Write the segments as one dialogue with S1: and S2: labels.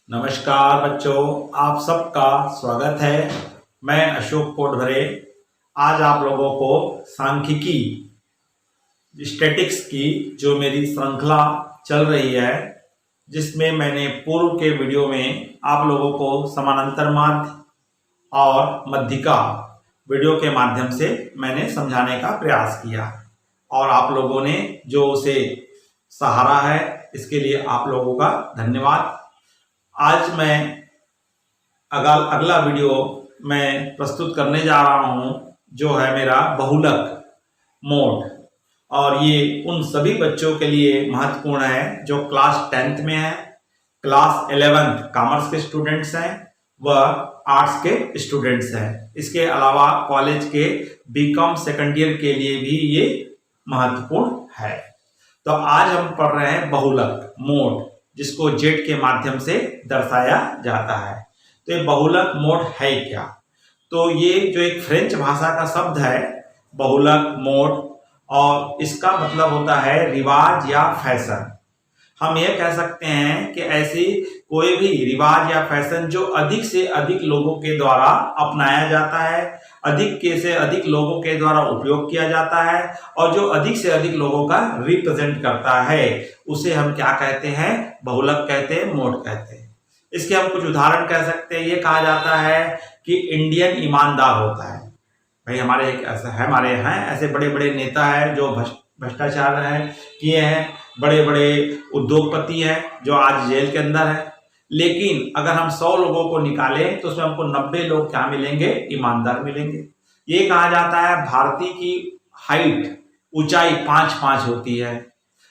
S1: नमस्कार बच्चों, आप सबका स्वागत है। मैं अशोक कोटभरे आज आप लोगों को सांख्यिकी स्टैटिक्स की जो मेरी श्रृंखला चल रही है, जिसमें मैंने पूर्व के वीडियो में आप लोगों को समानांतर माध्य और मध्यिका वीडियो के माध्यम से मैंने समझाने का प्रयास किया और आप लोगों ने जो उसे सहारा है, इसके लिए आप लोगों का धन्यवाद। आज मैं अगला वीडियो मैं प्रस्तुत करने जा रहा हूं, जो है मेरा बहुलक मोड, और ये उन सभी बच्चों के लिए महत्वपूर्ण है जो क्लास 10th में है, क्लास 11th कॉमर्स के स्टूडेंट्स हैं व आर्ट्स के स्टूडेंट्स हैं। इसके अलावा कॉलेज के बीकॉम सेकंड ईयर के लिए भी ये महत्वपूर्ण है। तो आज हम पढ़ रहे हैं बहुलक मोड, जिसको जेड के माध्यम से दर्शाया जाता है। तो ये बहुलक मोड है क्या? तो ये जो एक फ्रेंच भाषा का शब्द है बहुलक मोड, और इसका मतलब होता है रिवाज या फैशन। हम ये कह सकते हैं कि ऐसी कोई भी रिवाज या फैशन जो अधिक से अधिक लोगों के द्वारा अपनाया जाता है, अधिक से अधिक लोगों के द्वारा उपयोग किया जाता है और जो अधिक से अधिक लोगों का रिप्रेजेंट करता है, उसे हम क्या कहते हैं? बहुलक कहते हैं, मोड कहते हैं। इसके हम कुछ उदाहरण कह सकते हैं। ये कहा जाता है कि इंडियन ईमानदार होता है। भाई हमारे एक ऐसा है, हमारे यहाँ ऐसे बड़े बड़े नेता हैं जो भ्रष्टाचार किए हैं, बड़े बड़े उद्योगपति हैं जो आज जेल के अंदर है। लेकिन अगर हम 100 लोगों को निकालें तो उसमें हमको 90 लोग क्या मिलेंगे? ईमानदार मिलेंगे। ये कहा जाता है भारतीय की हाइट ऊंचाई 5'5" होती है।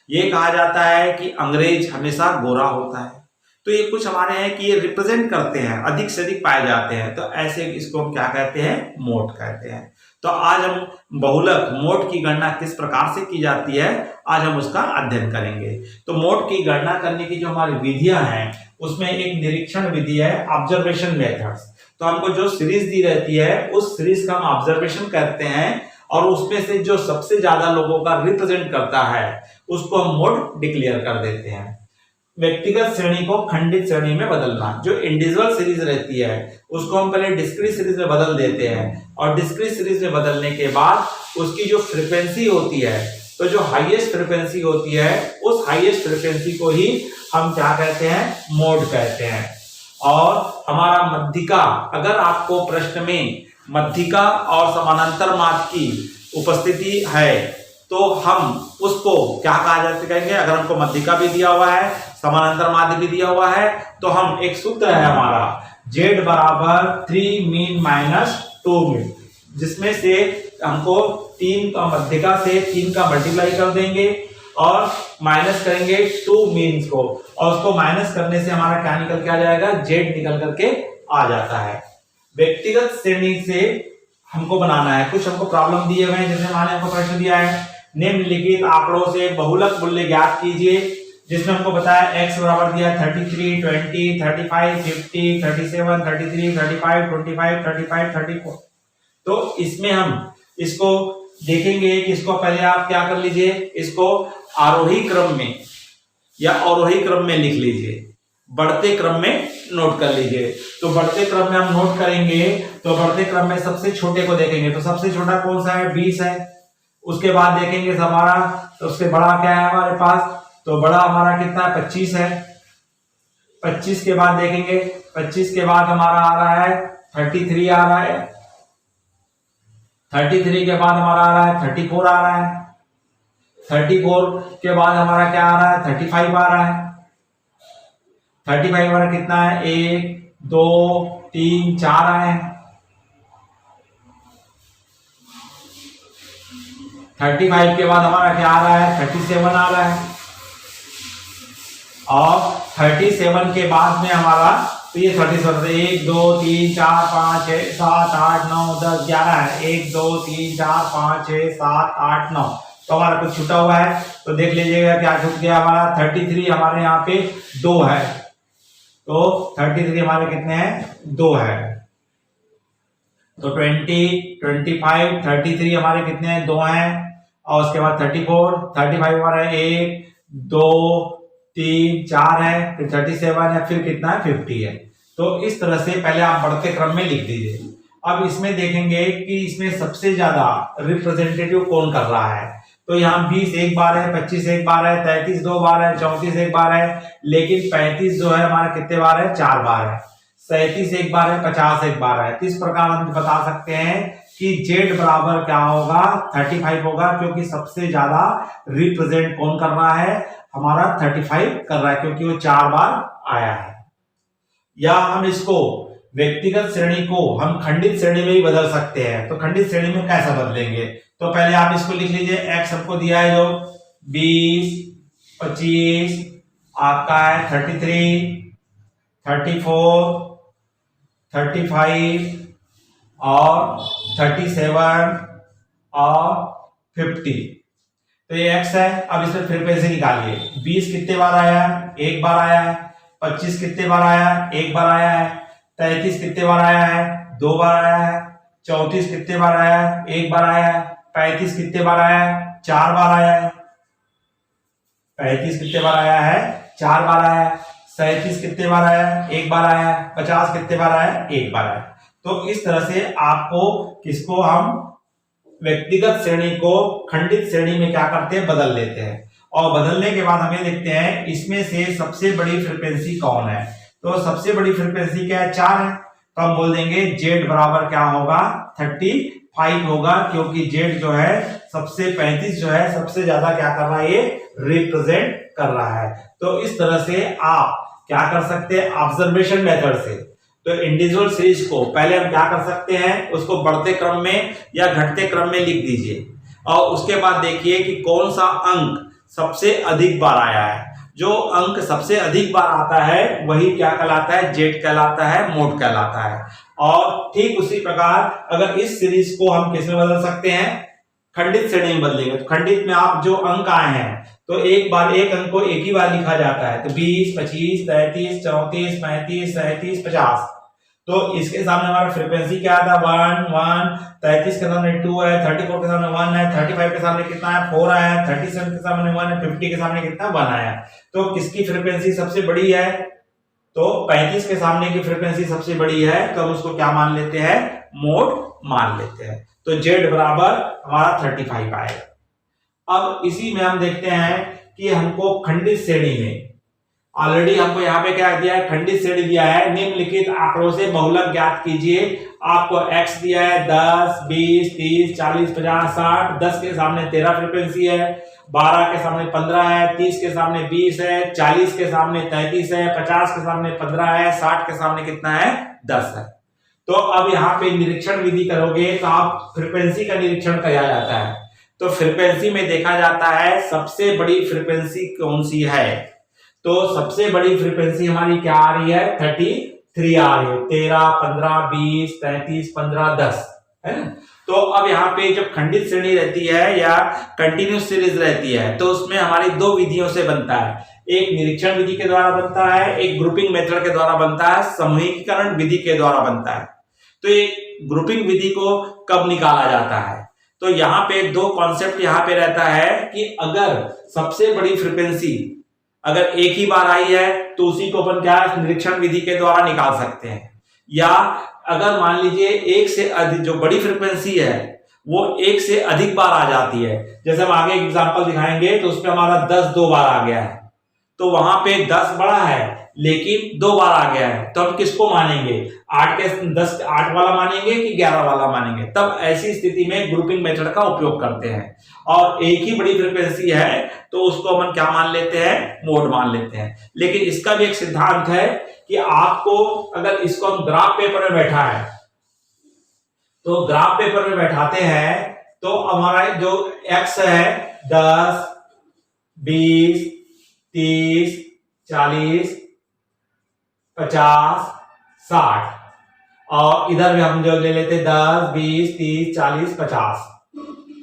S1: ये कहा जाता है कि अंग्रेज हमेशा गोरा होता है। तो ये कुछ हमारे हैं कि ये रिप्रेजेंट करते हैं, अधिक से अधिक पाए जाते हैं। तो ऐसे इसको हम क्या कहते हैं? मोड कहते हैं। तो आज हम बहुलक मोड की गणना किस प्रकार से की जाती है, आज हम उसका अध्ययन करेंगे। तो मोड की गणना करने की जो हमारी विधियां हैं, उसमें एक निरीक्षण विधि है, ऑब्जर्वेशन मेथड्स। तो हमको जो सीरीज दी रहती है, उस सीरीज का हम ऑब्जर्वेशन करते हैं और उसमें से जो सबसे ज्यादा लोगों का रिप्रेजेंट करता है, उसको हम मोड डिक्लेयर कर देते हैं। व्यक्तिगत श्रेणी को खंडित श्रेणी में बदलना, जो इंडिविजुअल सीरीज रहती है उसको हम पहले डिस्क्रीट सीरीज में बदल देते हैं, और डिस्क्रीट सीरीज में बदलने के बाद उसकी जो फ्रीक्वेंसी होती है, तो जो हाईएस्ट फ्रीक्वेंसी होती है, उस हाईएस्ट फ्रीक्वेंसी को ही हम क्या कहते हैं? मोड कहते हैं। और हमारा मध्यिका, अगर आपको प्रश्न में मध्यिका और समानांतर माध्य की उपस्थिति है तो हम उसको क्या कहा जाता कहेंगे? अगर हमको मध्यिका भी दिया हुआ है, समानांतर माध्य भी दिया हुआ है, तो हम एक सूत्र है हमारा z बराबर 3 मीन माइनस 2 मीन, जिसमें से हमको 3 का मध्यिका से 3 का मल्टीप्लाई कर देंगे और माइनस करेंगे 2 मीन्स को, और उसको माइनस करने से हमारा क्या निकल के आ जाएगा? z निकल करके आ जाता है। व्यक्तिगत श्रेणी से हमको बनाना है, कुछ हमको प्रॉब्लम दिए हुए हैं। जैसे मान हमको प्रश्न दिया है, निम्नलिखित आंकड़ों से बहुलक मूल्य ज्ञात कीजिए, जिसमें हमको बताया x बराबर दिया 33, 20, 35, 50, 37, 33, 35, 25, 35, 34। तो इसमें हम इसको देखेंगे कि इसको पहले आप क्या कर लीजिए, इसको आरोही क्रम में या अवरोही क्रम में लिख लीजिए, बढ़ते क्रम में नोट कर लीजिए। तो बढ़ते क्रम में हम नोट करेंगे, तो बढ़ते क्रम में सबसे छोटे को देखेंगे, तो सबसे छोटा कौन सा है? 20 है। उसके बाद देखेंगे हमारा, तो उससे बड़ा क्या है हमारे पास? तो बड़ा हमारा कितना है? 25 है। 25 के बाद देखेंगे, 25 के बाद हमारा आ रहा है 33 आ रहा है। 33 के बाद हमारा आ रहा है 34 आ रहा है। 34 के बाद हमारा क्या आ रहा है? 35 आ रहा है। 35 हमारा कितना है? 1 2 3 4 आए हैं। 35 के बाद हमारा क्या आ रहा है? 37 आ रहा है। और 37 के बाद में हमारा, तो ये 37 1 2 3 4 5 6 7 8 9 10 11 है। 1 2 3 4 5 6 7 8 9, तो हमारा कुछ छूटा हुआ है, तो देख लीजिएगा क्या छूट गया हमारा। 33 हमारे यहाँ पे 2 है, तो 33 हमारे कितने हैं? 2 है। तो 20 25 33 हमारे कितने हैं? 2 हैं। और उसके बाद 34 35 हमारा 1 2 3 4 है, फिर 37 है, फिर कितना है 50 है। तो इस तरह से पहले आप बढ़ते क्रम में लिख दीजिए। अब इसमें देखेंगे कि इसमें सबसे ज्यादा रिप्रेजेंटेटिव कौन कर रहा है। तो यहाँ 20 एक बार है, 25 एक बार है, 33 दो बार है, 34 एक बार है, लेकिन 35 जो है हमारा कितने बार है, 4 बार है। 37 एक बार है, 50 एक बार है। तो इस प्रकार हम बता सकते हैं कि Z बराबर क्या होगा, 35 होगा, क्योंकि सबसे ज्यादा रिप्रेजेंट कौन कर रहा है, हमारा 35 कर रहा है, क्योंकि वो 4 बार आया है। या हम इसको व्यक्तिगत श्रेणी को हम खंडित श्रेणी में भी बदल सकते हैं। तो खंडित श्रेणी में कैसे बदलेंगे, तो पहले आप इसको लिख लीजिए। x हमको दिया है जो 20, 25, आपका है 33, 34, 35 और 37 और 50। तो ये x है। अब इसमें फ्रीक्वेंसी निकालिए। 20 कितने बार आया है, एक बार आया है। 25 कितने बार आया है, एक बार आया है। 33 कितने बार आया है, 2 बार आया है। 34 कितने बार आया है, एक बार आया है। 35 कितने बार आया है, 4 बार आया है। 35 कितने बार आया है, 4 बार आया है। 37 कितने बार आया है, एक बार आया है। 50 कितने बार आया है, एक बार आया है। तो इस तरह से आपको किसको हम व्यक्तिगत श्रेणी को खंडित श्रेणी में क्या करते हैं, बदल लेते हैं। और बदलने के बाद हमें देखते हैं इसमें से सबसे बड़ी फ्रीक्वेंसी कौन है। तो सबसे बड़ी फ्रीक्वेंसी क्या है, 4 है। तो हम बोल देंगे Z बराबर क्या होगा, 35 होगा, क्योंकि Z जो है सबसे 35 जो है सबसे ज्यादा क्या कर रहा है, ये रिप्रेजेंट कर रहा है। तो इस तरह से आप क्या कर सकते हैं, ऑब्जर्वेशन मेथड से। तो इंडिविजुअल सीरीज को पहले हम क्या कर सकते हैं, उसको बढ़ते क्रम में या घटते क्रम में लिख दीजिए, और उसके बाद देखिए कि कौन सा अंक सबसे अधिक बार आया है। जो अंक सबसे अधिक बार आता है वही क्या कहलाता है, Z कहलाता है, मोड कहलाता है। और ठीक उसी प्रकार अगर इस सीरीज को हम किस में बदल सकते हैं, खंडित श्रेणी में बदलेंगे। तो खंडित में आप जो अंक आए हैं, तो एक बार एक अंक को एक ही बार लिखा जाता है। तो 20, 25, 33, 34, 35, 37, 50। तो इसके सामने हमारा फ्रीक्वेंसी क्या आता है, 1 1। 33 के सामने 2 है, 34 के सामने 1 है, 35 के सामने कितना है, 4 आया है, 37 के सामने 1 है, 50 के सामने कितना 1 आया है। तो किसकी फ्रीक्वेंसी सबसे बड़ी है, तो 35 के सामने की फ्रीक्वेंसी सबसे बड़ी है, तो हम उसको क्या मान लेते हैं, मोड मान लेते हैं। तो Z बराबर हमारा 35 आएगा। अब इसी में हम देखते हैं कि हमको खंडित श्रेणी में ऑलरेडी हमको यहाँ पे क्या दिया है, खंडित श्रेणी दिया है। निम्नलिखित आंकड़ों से बहुलक ज्ञात कीजिए। आपको x दिया है 10, 20, 30, 40, 50, 60। 10 के सामने 13 फ्रीक्वेंसी है, 12 के सामने 15 है, 30 के सामने 20 है, 40 के सामने 33 है, 50 के सामने 15 है, 60 के सामने कितना है, 10 है। तो अब यहाँ पे निरीक्षण विधि करोगे तो आप फ्रीक्वेंसी का निरीक्षण किया जाता है। तो फ्रीक्वेंसी में देखा जाता है सबसे बड़ी फ्रीक्वेंसी कौन सी है। तो सबसे बड़ी फ्रीक्वेंसी हमारी क्या आ रही है, 33 आ रही है। 13, 15, 20, 33, 15, 10 है ना। तो अब यहाँ पे जब खंडित श्रेणी रहती है या कंटिन्यूस सीरीज रहती है, तो उसमें हमारी दो विधियों से बनता है। एक निरीक्षण विधि के द्वारा बनता है, एक ग्रुपिंग मेथड के द्वारा बनता है, समूहीकरण विधि के द्वारा बनता है। तो ये ग्रुपिंग विधि को कब निकाला जाता है, तो यहाँ पे दो कॉन्सेप्ट यहाँ पे रहता है कि अगर सबसे बड़ी फ्रीक्वेंसी अगर एक ही बार आई है तो उसी को अपन क्या निरीक्षण विधि के द्वारा निकाल सकते हैं। या अगर मान लीजिए एक से अधिक जो बड़ी फ्रीक्वेंसी है वो एक से अधिक बार आ जाती है, जैसे हम आगे एग्जांपल दिखाएंगे तो उसमें हमारा 10 दो बार आ गया है, तो वहां पे 10 बड़ा है लेकिन 2 बार आ गया है, तो हम किसको मानेंगे, 8 वाला मानेंगे कि 11 वाला मानेंगे। तब ऐसी स्थिति में ग्रुपिंग मेथड का उपयोग करते हैं। और एक ही बड़ी फ्रीक्वेंसी है तो उसको हम क्या मान लेते हैं, मोड मान लेते हैं। लेकिन इसका भी एक सिद्धांत है कि आपको अगर इसको हम ग्राफ पेपर में बैठा है तो ग्राफ पेपर में बैठाते हैं तो हमारा जो एक्स है 10, 20, 30, 40, 50, 60 और इधर भी हम जो ले लेते 10, 20, 30, 40, 50,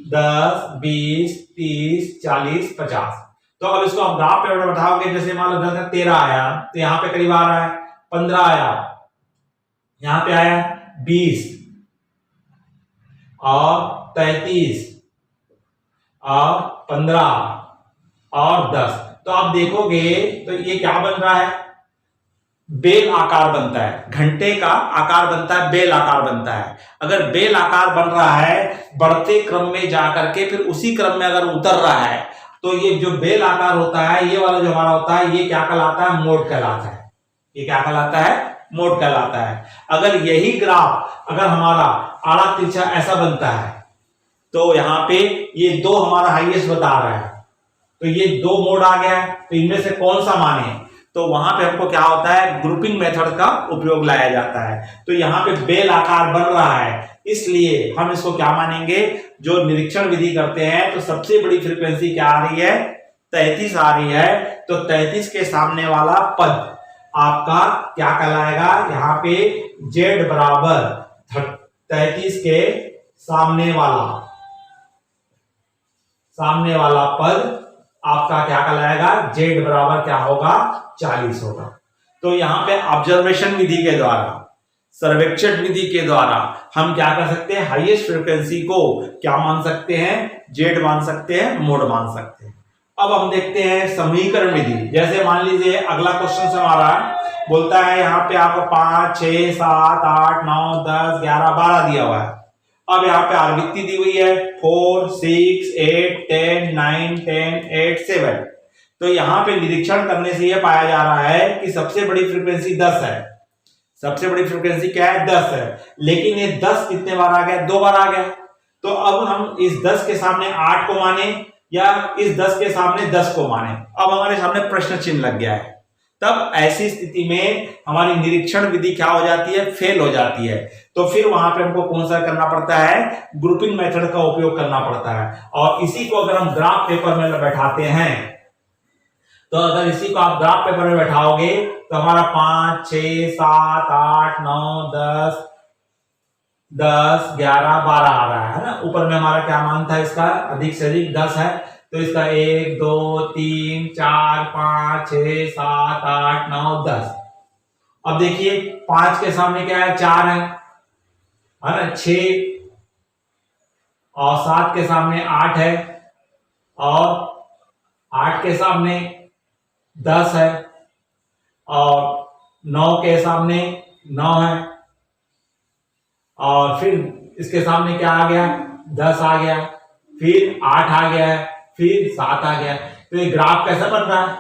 S1: 10, 20, 30, 40, 50। तो अब इसको हम ग्राफ पेपर में बैठाओगे, जैसे मान लो 10 13 आया तो यहाँ पे करीब आ रहा है, 15 आया, यहाँ पे आया 20 और 33 और 15 और 10। तो आप देखोगे तो ये क्या बन रहा है, बेल आकार बनता है, घंटे का आकार बनता है, बेल आकार बनता है। अगर बेल आकार बन रहा है बढ़ते क्रम में जाकर के फिर उसी क्रम में अगर उतर रहा है तो ये जो बेल आकार होता है ये वाला जो हमारा होता है ये क्या कहलाता है, मोड कहलाता है। ये क्या कहलाता है, मोड कहलाता है। अगर यही ग्राफ अगर हमारा आड़ा तिरछा ऐसा बनता है तो यहाँ पे ये दो हमारा हाईएस्ट बता रहा है, तो ये दो मोड आ गया है, तो इनमें से कौन सा माने, तो वहां पे हमको क्या होता है, ग्रुपिंग मेथड का उपयोग लाया जाता है। तो यहाँ पे बेल आकार बन रहा है इसलिए हम इसको क्या मानेंगे, जो निरीक्षण विधि करते हैं तो सबसे बड़ी फ्रीक्वेंसी क्या आ रही है, 33 आ रही है। तो 33 के सामने वाला पद आपका क्या कहलाएगा, यहाँ पे z बराबर 33 के सामने वाला पद आपका क्या कहलाएगा, z बराबर क्या होगा, 40 होगा। तो यहाँ पे ऑब्जर्वेशन विधि के द्वारा, सर्वेक्षण विधि के द्वारा हम क्या कर सकते हैं, हाईएस्ट फ्रीक्वेंसी को क्या मान सकते हैं, z मान सकते हैं, मोड मान सकते हैं। अब हम देखते हैं समीकरण विधि। जैसे मान लीजिए अगला क्वेश्चन हमारा बोलता है यहाँ पे आपको 5, 6, 7, 8, 9, 10, 11, 12 दिया हुआ है। अब यहाँ पे आवृत्ति दी हुई है 4, 6, 8, 10, 9, 10, 8, 7। तो यहाँ पे निरीक्षण करने से यह पाया जा रहा है कि सबसे बड़ी फ्रीक्वेंसी 10 है। सबसे बड़ी फ्रीक्वेंसी क्या है, 10 है। लेकिन ये 10 कितने बार आ गया, 2 बार आ गया। तो अब हम इस 10 के सामने 8 को माने या इस 10 के सामने 10 को माने, अब हमारे सामने प्रश्न चिन्ह लग गया है। तब ऐसी स्थिति में हमारी निरीक्षण विधि क्या हो जाती है, फेल हो जाती है। तो फिर वहां पे हमको कौन सा करना पड़ता है, ग्रुपिंग मेथड का उपयोग करना पड़ता है। और इसी को अगर हम ग्राफ पेपर में बैठाते हैं, तो अगर इसी को आप ग्राफ पेपर में बैठाओगे तो हमारा 5, 6, 7, 8, 9, 10, 11, 12 आ रहा है ना। ऊपर में हमारा क्या मान था, इसका अधिक से अधिक 10 है, तो इसका 1, 2, 3, 4, 5, 6, 7, 8, 9, 10। अब देखिए 5 के सामने क्या है, 4 है ना, 6 और 7 के सामने 8 है और 8 के सामने 10 है और 9 के सामने 9 है और फिर इसके सामने क्या आ गया, 10 आ गया, फिर 8 आ गया है, फिर 7 आ गया। तो ये ग्राफ कैसा बन रहा है,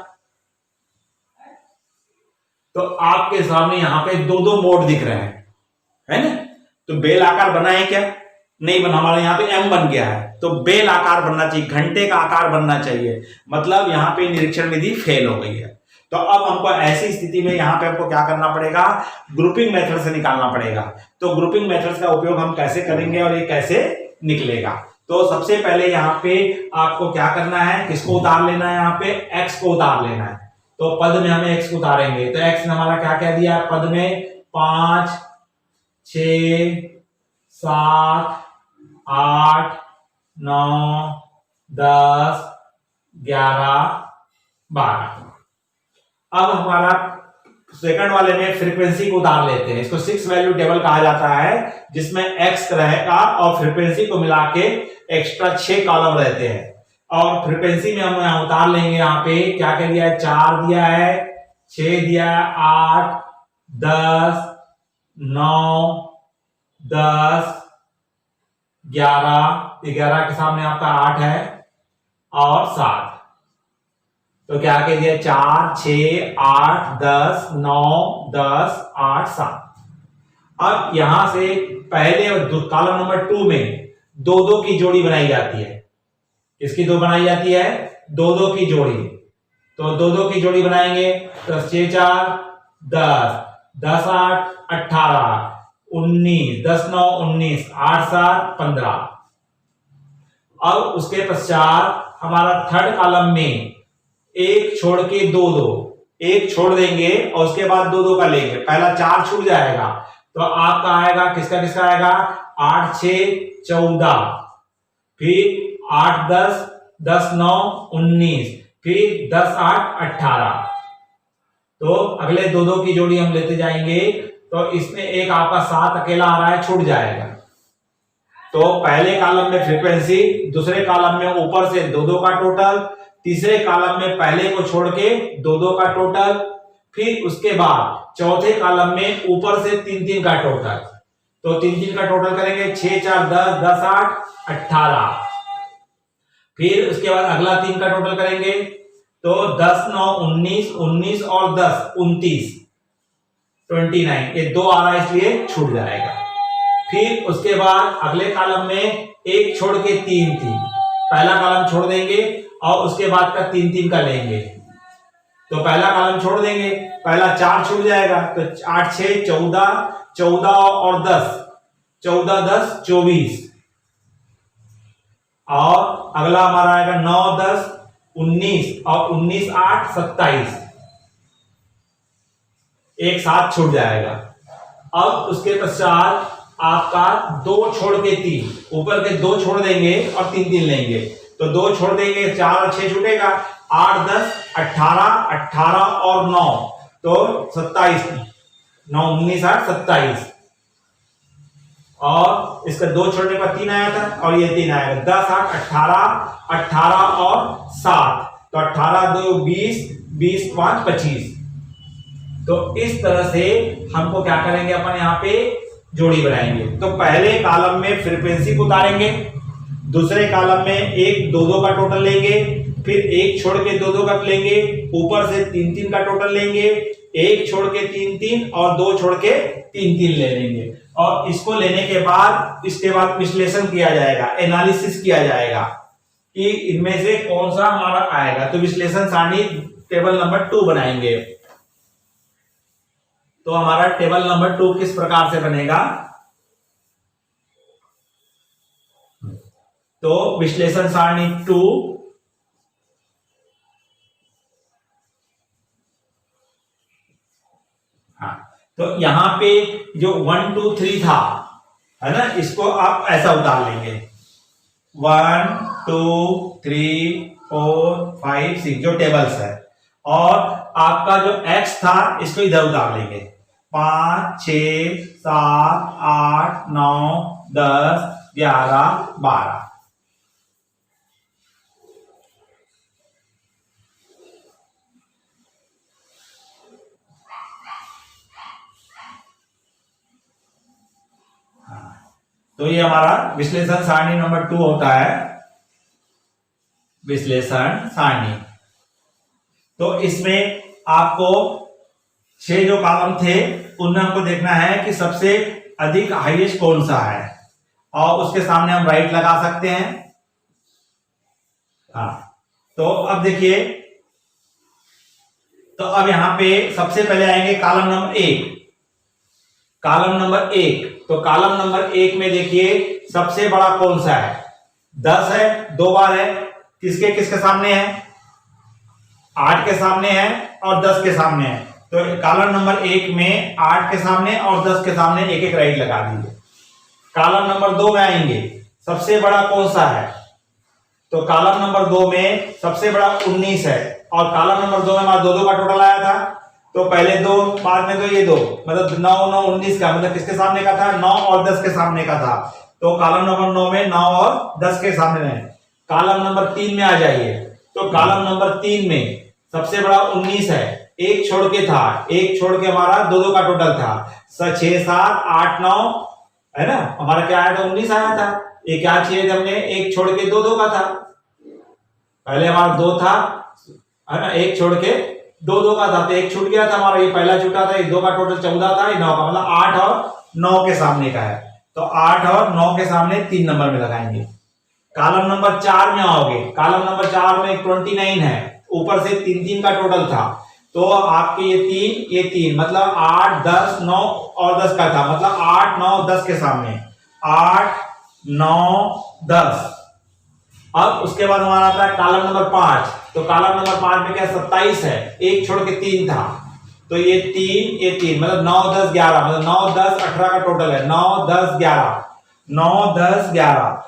S1: तो आपके सामने यहां पे दो दो मोड दिख रहे हैं, है ना। तो बेल आकार बना है क्या, नहीं बना, हमारे यहाँ पे एम बन गया है। तो बेल आकार बनना चाहिए, घंटे का आकार बनना चाहिए, मतलब यहाँ पे निरीक्षण विधि फेल हो गई है। तो अब हमको ऐसी स्थिति में यहाँ पे हमको क्या करना पड़ेगा, ग्रुपिंग मेथड से निकालना पड़ेगा। तो ग्रुपिंग मेथड का उपयोग हम कैसे करेंगे और ये कैसे निकलेगा। तो सबसे पहले यहाँ पे आपको क्या करना है, किसको उतार लेना है, यहाँ पे x को उतार लेना है। तो पद में हमें x को उतारेंगे, तो x ने हमारा क्या कह दिया पद में, 5, 6, 7, 8, 9, 10, 11, 12। अब हमारा सेकंड वाले में फ्रीक्वेंसी को उतार लेते हैं। इसको 6 वैल्यू टेबल कहा जाता है, जिसमें x रहेगा और फ्रीक्वेंसी को मिला के एक्स्ट्रा 6 कॉलम रहते हैं। और फ्रीक्वेंसी में हम यहाँ उतार लेंगे, यहाँ पे क्या क्या दिया है, 4 दिया है, 6 दिया है, 8, 10, 9, 10, 11 के सामने आपका 8 है और 7। तो क्या कह दिया, 4, 6, 8, 10, 9, 10, 8, 7। अब यहां से पहले कॉलम नंबर 2 में 2-2 की जोड़ी बनाई जाती है। किसकी दो बनाई जाती है, 2-2 की जोड़ी। तो 2-2 की जोड़ी बनाएंगे, तो 6, 4, 10, 10, 8, 18, 19, 10, 9, 19, 8, 7, 15। अब उसके पश्चात हमारा थर्ड कॉलम में एक छोड़ के 2-2, एक छोड़ देंगे और उसके बाद 2-2 का लेंगे, पहला 4 छूट जाएगा। तो आपका आएगा, किसका किसका आएगा, 8, 6, 14, फिर 8, 10, 10, 9, 19, फिर 10, 8, 18। तो अगले 2-2 की जोड़ी हम लेते जाएंगे, तो इसमें एक आपका 7 अकेला आ रहा है, छूट जाएगा। तो पहले कॉलम में फ्रीक्वेंसी, दूसरे कॉलम में ऊपर से 2-2 का टोटल, तीसरे कॉलम में पहले को छोड़ के 2-2 का टोटल, फिर उसके बाद चौथे कॉलम में ऊपर से 3-3 का टोटल। तो 3-3 का टोटल करेंगे 6 4 10, 10 8 18। फिर उसके बाद अगला 3 का टोटल करेंगे तो 10 9 19, 19 और 10 29, 29। ये 2 आ रहा है इसलिए छूट जाएगा। फिर उसके बाद अगले कॉलम में एक छोड़ के 3-3, पहला कॉलम छोड़ देंगे और उसके बाद का 3-3 का लेंगे। तो पहला कॉलम छोड़ देंगे, पहला 4 छूट जाएगा तो 8 6 14, 14 और 10, 14 10 24। और अगला हमारा आएगा 9 10 19 और 19 8 27, एक साथ छूट जाएगा। अब उसके पश्चात आपका 2 छोड़ के 3, ऊपर के 2 छोड़ देंगे और 3-3 लेंगे। तो 2 छोड़ देंगे, 4 और 6 छूटेगा, 8 10 18, 18 और 9 तो 27, 9 19 8 27। और इसका 2 छोड़ने पर 3 आया था और ये 3 आएगा, 10 8 18, 18 और 7 तो 18 2 20, 20 5 25। तो इस तरह से हमको क्या करेंगे, अपन यहाँ पे जोड़ी बनाएंगे। तो पहले कॉलम में फ्रीक्वेंसी को उतारेंगे, दूसरे कॉलम में एक 2-2 का टोटल लेंगे, फिर एक छोड़ के 2-2 का लेंगे, ऊपर से 3-3 का टोटल लेंगे, एक छोड़ के 3-3 और 2 छोड़ के 3-3 ले लेंगे। और इसको लेने के बाद इसके बाद विश्लेषण किया जाएगा, एनालिसिस किया जाएगा कि इनमें से कौन सा हमारा आएगा। तो विश्लेषण सारणी टेबल नंबर 2 बनाएंगे। तो हमारा टेबल नंबर 2 किस प्रकार से बनेगा, तो विश्लेषण सारणी 2 तो यहां पे जो 1 2 3 था है ना, इसको आप ऐसा उतार लेंगे 1 2 3 4 5 6 जो टेबल्स है। और आपका जो x था इसको इधर उतार लेंगे 5 6 7 8 9 10 11 12। तो ये हमारा विश्लेषण सारणी नंबर 2 होता है, विश्लेषण सारणी। तो इसमें आपको 6 जो कॉलम थे उनमें हमको देखना है कि सबसे अधिक हाईएस्ट कौन सा है, और उसके सामने हम राइट लगा सकते हैं। तो अब देखिए, तो अब यहां पे सबसे पहले आएंगे कॉलम नंबर 1। कॉलम नंबर 1, तो कॉलम नंबर 1 में देखिए सबसे बड़ा कौन सा है, 10 है, 2 बार है, किसके किसके सामने है, 8 के सामने है और 10 के सामने है। तो कॉलम नंबर 1 में 8 के सामने और 10 के सामने एक एक राइट लगा दीजिए। कॉलम नंबर 2 में आएंगे, सबसे बड़ा कौन सा है, तो कॉलम नंबर 2 में सबसे बड़ा 19 है, और कॉलम नंबर 2 में हमारा 2-2 का टोटल आया था। तो पहले 2, बाद में तो ये 2, मतलब 9 9 19 का मतलब किसके सामने का था, 9 और 10 के सामने का था। तो कॉलम नंबर 9 में 9 और 10 के सामने है। कॉलम नंबर 3 में आ जाइए, तो कॉलम नंबर 3 में सबसे बड़ा 19 है, एक छोड़ के था, एक छोड़ के हमारा 2-2 का टोटल था, 6 7 8 9 है ना, हमारा क्या आया था, 19 आया था। ये क्या चाहिए थे हमने, एक छोड़ के 2-2 का था, पहले हमारा 2 था है ना, एक छोड़ के 2-2 का था, तो एक छूट गया था हमारा, ये पहला छूटा था, 2 का टोटल 14 था, ये 9 का, मतलब 8 और 9 के सामने का है। तो 8 और 9 के सामने 3 नंबर में लगाएंगे। कॉलम नंबर 4 में आओगे, कॉलम नंबर 4 में 29 है, ऊपर से 3-3 का टोटल था, तो आपके ये 3 मतलब 8 10 9 और 10 का था, मतलब 8 9 10 के सामने, 8 9 10। अब उसके बाद हमारा आता है कॉलम नंबर 5, तो कॉलम नंबर 5 में क्या 27 है, एक छोड़ के 3 था, तो ये 3 मतलब 9 10 11, मतलब 9 10 18 का टोटल है, 9 10 11 9 10 11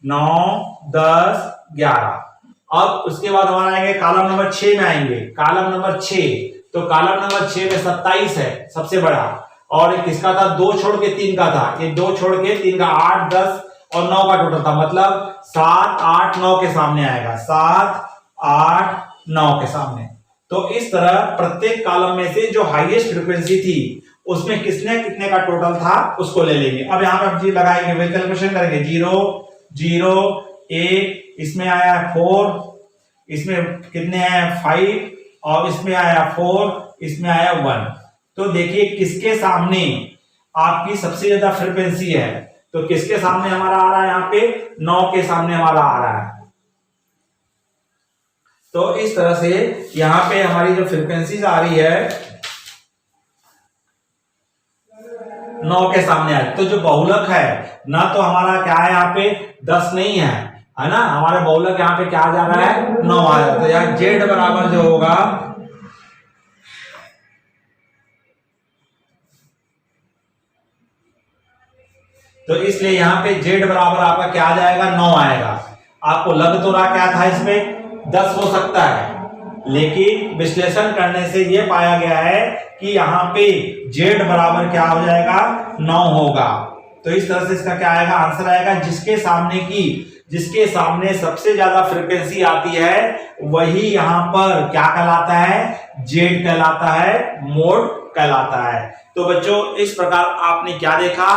S1: 9 10 11। अब उसके बाद हमारा आएंगे कॉलम नंबर 6 में आएंगे, कॉलम नंबर 6, तो कॉलम नंबर 6 में 27 है सबसे बड़ा, और ये किसका था, 2 छोड़ के 3 का था, ये 2 छोड़ के 3 का 8 10 और 9 का टोटल था, मतलब 7 8 9 के सामने आएगा, 7 8, 9 के सामने। तो इस तरह प्रत्येक कॉलम में से जो हाईएस्ट फ्रीक्वेंसी थी उसमें किसने कितने का टोटल था उसको ले लेंगे। अब यहाँ पे हम जी लगाएंगे, कैलकुलेशन करेंगे। 0, 0, 1, इसमें आया 4, इसमें कितने आया 5, और इसमें आया 4, इसमें आया 1। तो देखिए किसके सामने आपकी सबसे ज्यादा फ्रीक्वेंसी है, तो किसके सामने हमारा आ रहा है, यहाँ पे 9 के सामने हमारा आ रहा है। तो इस तरह से यहाँ पे हमारी जो फ्रीक्वेंसीज आ रही है 9 के सामने आ रही। तो जो बहुलक है ना, तो हमारा क्या है यहाँ पे 10 नहीं है ना, हमारा बहुलक यहाँ पे क्या जा रहा है 9 आ रहा है। तो यहाँ Z बराबर जो होगा तो इसलिए यहाँ पे Z बराबर आपका क्या आ जाएगा 9 आएगा। आपको लग तो रहा क्या था इसमें 10 हो सकता है, लेकिन विश्लेषण करने से यह पाया गया है कि यहाँ पे Z बराबर क्या हो जाएगा 9 होगा। तो इस तरह से इसका क्या आएगा, आंसर आएगा जिसके सामने सबसे ज्यादा फ्रीक्वेंसी आती है वही यहाँ पर क्या कहलाता है, Z कहलाता है, मोड कहलाता है। तो बच्चों इस प्रकार आपने क्या देखा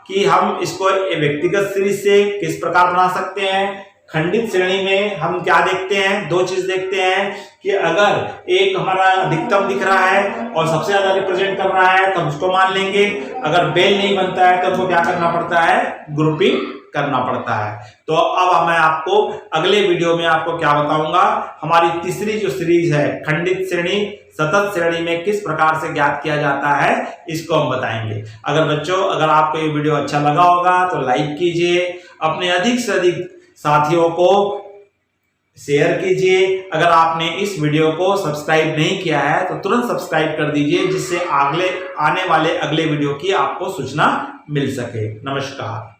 S1: कि हम इसको व्यक्तिगत सीरीज से किस प्रकार बना सकते हैं। खंडित श्रेणी में हम क्या देखते हैं, दो चीज देखते हैं कि अगर एक हमारा अधिकतम दिख रहा है और सबसे ज्यादा रिप्रेजेंट कर रहा है तो हम उसको मान लेंगे। अगर बेल नहीं बनता है तो हमको क्या करना पड़ता है, ग्रुपिंग करना पड़ता है। तो अब मैं आपको अगले वीडियो में आपको क्या बताऊंगा, हमारी तीसरी जो सीरीज है खंडित श्रेणी सतत श्रेणी में किस प्रकार से ज्ञात किया जाता है, इसको हम बताएंगे। अगर आपको ये वीडियो अच्छा लगा होगा तो लाइक कीजिए, अपने अधिक से अधिक साथियों को शेयर कीजिए। अगर आपने इस वीडियो को सब्सक्राइब नहीं किया है तो तुरंत सब्सक्राइब कर दीजिए, जिससे आने वाले अगले वीडियो की आपको सूचना मिल सके। नमस्कार।